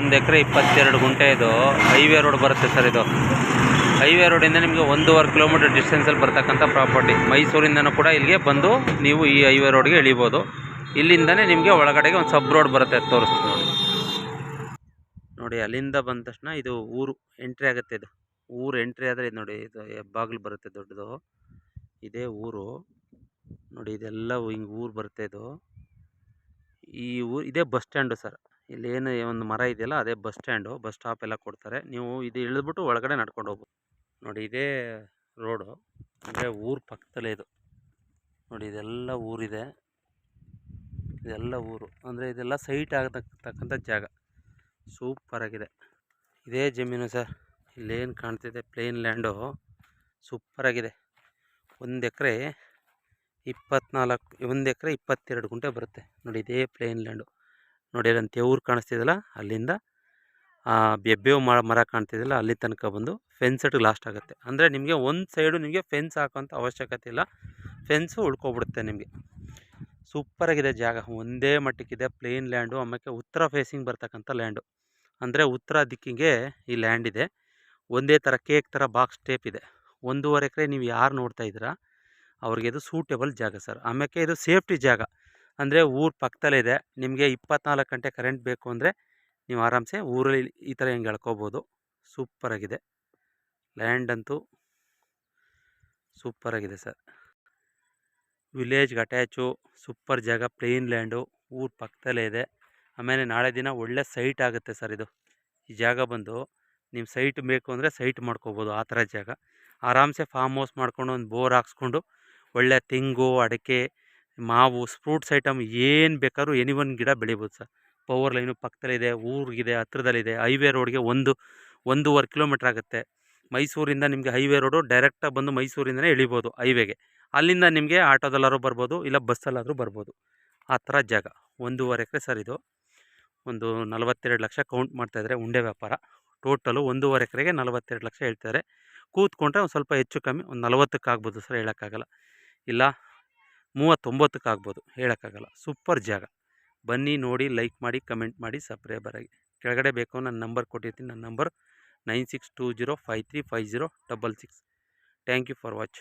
1 ಎಕರೆ 22 ಗುಂಟೆ ಇದು highway road ಬರುತ್ತೆ ಸರ್. ಇದು ಹೈವೇ ರೋಡಿಂದ ನಿಮಗೆ 1.5 ಕಿಲೋಮೀಟರ್ ಡಿಸ್ಟೆನ್ಸಲ್ಲಿ ಬರ್ತಕ್ಕಂಥ ಪ್ರಾಪರ್ಟಿ. ಮೈಸೂರಿಂದನೂ ಕೂಡ ಇಲ್ಲಿಗೆ ಬಂದು ನೀವು ಈ ಹೈವೇ ರೋಡ್ಗೆ ಇಳಿಬೋದು. ಇಲ್ಲಿಂದನೇ ನಿಮಗೆ ಒಳಗಡೆಗೆ ಒಂದು ಸಬ್ ರೋಡ್ ಬರುತ್ತೆ, ತೋರಿಸ್ತೀನಿ ನೋಡಿ. ಅಲ್ಲಿಂದ ಬಂದ ತಕ್ಷಣ ಇದು ಊರು ಎಂಟ್ರಿ ಆಗುತ್ತೆ. ಇದು ಊರು ಎಂಟ್ರಿ ಆದರೆ ಇದು ನೋಡಿ, ಇದು ಬಾಗಿಲು ಬರುತ್ತೆ ದೊಡ್ಡದು, ಇದೇ ಊರು ನೋಡಿ. ಇದೆಲ್ಲ ಹಿಂಗೆ ಊರು ಬರುತ್ತೆ. ಇದು ಈ ಊರು ಇದೇ ಬಸ್ ಸ್ಟ್ಯಾಂಡು ಸರ್. ಇಲ್ಲೇನು ಒಂದು ಮರ ಇದೆಯಲ್ಲ, ಅದೇ ಬಸ್ ಸ್ಟ್ಯಾಂಡು. ಬಸ್ ಸ್ಟಾಪ್ ಎಲ್ಲ ಕೊಡ್ತಾರೆ. ನೀವು ಇದು ಇಳಿದ್ಬಿಟ್ಟು ಒಳಗಡೆ ನಡ್ಕೊಂಡು ಹೋಗ್ಬೋದು ನೋಡಿ. ಇದೇ ರೋಡು, ಅಂದರೆ ಊರು ಪಕ್ಕದಲ್ಲೇ ಇದು ನೋಡಿ. ಇದೆಲ್ಲ ಊರಿದೆ, ಇದೆಲ್ಲ ಊರು, ಅಂದರೆ ಇದೆಲ್ಲ ಸೈಟ್ ಆಗತಕ್ಕಂಥ ಜಾಗ. ಸೂಪರಾಗಿದೆ. ಇದೇ ಜಮೀನು ಸರ್. ಇಲ್ಲೇನು ಕಾಣ್ತಿದೆ ಪ್ಲೇನ್ ಲ್ಯಾಂಡು, ಸೂಪರಾಗಿದೆ. 1 ಎಕರೆ 22 ಗುಂಟೆ ಬರುತ್ತೆ ನೋಡಿ. ಇದೇ ಪ್ಲೇನ್ ಲ್ಯಾಂಡು ನೋಡಿ. ಅಲ್ಲೊಂದು ತೆವ್ರು ಕಾಣಿಸ್ತಿದೆಯಲ್ಲ, ಅಲ್ಲಿಂದ ಬೆಬ್ಬೇವು ಮರ ಕಾಣ್ತಿದೆಯಲ್ಲ, ಅಲ್ಲಿ ತನಕ ಬಂದು ಫೆನ್ಸೆಟ್ಗೆ ಲಾಸ್ಟ್ ಆಗುತ್ತೆ. ಅಂದರೆ ನಿಮಗೆ ಒಂದು ಸೈಡು ನಿಮಗೆ ಫೆನ್ಸ್ ಹಾಕೋಂಥ ಅವಶ್ಯಕತೆ ಇಲ್ಲ, ಫೆನ್ಸು ಉಳ್ಕೊಬಿಡುತ್ತೆ ನಿಮಗೆ. ಸೂಪರಾಗಿದೆ ಜಾಗ, ಒಂದೇ ಮಟ್ಟಕ್ಕಿದೆ ಪ್ಲೇನ್ ಲ್ಯಾಂಡು. ಆಮೇಲೆ ಉತ್ತರ ಫೇಸಿಂಗ್ ಬರ್ತಕ್ಕಂಥ ಲ್ಯಾಂಡು, ಅಂದರೆ ಉತ್ತರ ದಿಕ್ಕಿಗೆ ಈ ಲ್ಯಾಂಡ್ ಇದೆ. ಒಂದೇ ಥರ ಕೇಕ್ ಥರ ಬಾಕ್ಸ್ ಟೇಪ್ ಇದೆ. 1.5 ಎಕರೆ ನೀವು ಯಾರು ನೋಡ್ತಾ ಇದ್ದೀರಾ ಅವ್ರಿಗೆ ಇದು ಸೂಟೇಬಲ್ ಜಾಗ ಸರ್. ಆಮೇಲೆ ಇದು ಸೇಫ್ಟಿ ಜಾಗ, ಅಂದರೆ ಊರು ಪಕ್ಕದಲ್ಲೇ ಇದೆ. ನಿಮಗೆ 24 ಗಂಟೆ ಕರೆಂಟ್ ಬೇಕು ಅಂದರೆ ನೀವು ಆರಾಮ್ಸೆ ಊರಲ್ಲಿ ಈ ಥರ ಹೆಂಗೆ ಎಳ್ಕೊಬೋದು. ಸೂಪರಾಗಿದೆ ಲ್ಯಾಂಡ್ ಅಂತೂ, ಸೂಪರಾಗಿದೆ ಸರ್. ವಿಲೇಜ್ಗೆ ಅಟ್ಯಾಚು, ಸೂಪರ್ ಜಾಗ, ಪ್ಲೇನ್ ಲ್ಯಾಂಡು, ಊರು ಪಕ್ಕದಲ್ಲೇ ಇದೆ. ಆಮೇಲೆ ನಾಳೆ ದಿನ ಒಳ್ಳೆ ಸೈಟ್ ಆಗುತ್ತೆ ಸರ್. ಇದು ಈ ಜಾಗ ಬಂದು ನೀವು ಸೈಟ್ ಬೇಕು ಅಂದರೆ ಸೈಟ್ ಮಾಡ್ಕೋಬೋದು. ಆ ಥರ ಜಾಗ ಆರಾಮ್ಸೆ ಫಾರ್ಮ್ ಹೌಸ್ ಮಾಡ್ಕೊಂಡು ಒಂದು ಬೋರ್ ಹಾಕ್ಸ್ಕೊಂಡು ಒಳ್ಳೆ ತೆಂಗು, ಅಡಿಕೆ, ಮಾವು, ಫ್ರೂಟ್ಸ್ ಐಟಮ್ ಏನು ಬೇಕಾದ್ರೂ ಎನಿ1 ಗಿಡ ಬೆಳಿಬೋದು ಸರ್. ಪವರ್ ಲೈನು ಪಕ್ಕದಲ್ಲಿದೆ, ಊರಿಗಿದೆ, ಹತ್ರದಲ್ಲಿದೆ. ಹೈವೇ ರೋಡ್ಗೆ 1.5 ಕಿಲೋಮೀಟ್ರ್ ಆಗುತ್ತೆ. ಮೈಸೂರಿಂದ ನಿಮಗೆ ಹೈವೇ ರೋಡು ಡೈರೆಕ್ಟಾಗಿ ಬಂದು ಮೈಸೂರಿಂದನೇ ಇಳಿಬೋದು ಹೈವೇಗೆ. ಅಲ್ಲಿಂದ ನಿಮಗೆ ಆಟೋದಲ್ಲಾದ್ರೂ ಬರ್ಬೋದು, ಇಲ್ಲ ಬಸ್ಸಲ್ಲಾದರೂ ಬರ್ಬೋದು. ಆ ಥರ ಜಾಗ 1.5 ಎಕರೆ ಸರ್. ಇದು ಒಂದು 42 ಲಕ್ಷ ಕೌಂಟ್ ಮಾಡ್ತಾಯಿದ್ದಾರೆ ಉಂಡೆ ವ್ಯಾಪಾರ. ಟೋಟಲು 1.5 ಎಕರೆಗೆ 42 ಲಕ್ಷ ಹೇಳ್ತಾರೆ. ಕೂತ್ಕೊಂಡ್ರೆ ಒಂದು ಸ್ವಲ್ಪ ಹೆಚ್ಚು ಕಮ್ಮಿ ಒಂದು 40ಕ್ಕೆ ಆಗ್ಬೋದು ಸರ್, ಹೇಳೋಕ್ಕಾಗಲ್ಲ. ಇಲ್ಲ 39ಕ್ಕೆ ಆಗ್ಬೋದು, ಹೇಳೋಕ್ಕಾಗಲ್ಲ. ಸೂಪರ್ ಜಾಗ. ಬನ್ನಿ ನೋಡಿ, ಲೈಕ್ ಮಾಡಿ, ಕಮೆಂಟ್ ಮಾಡಿ, ಸಬ್ಸ್ಕ್ರೈಬರ್ ಆಗಿ. ಕೆಳಗಡೆ ಬೇಕು ನನ್ನ ನಂಬರ್ ಕೊಟ್ಟಿರ್ತೀನಿ. ನನ್ನ number 9620535066. Thank you for watch.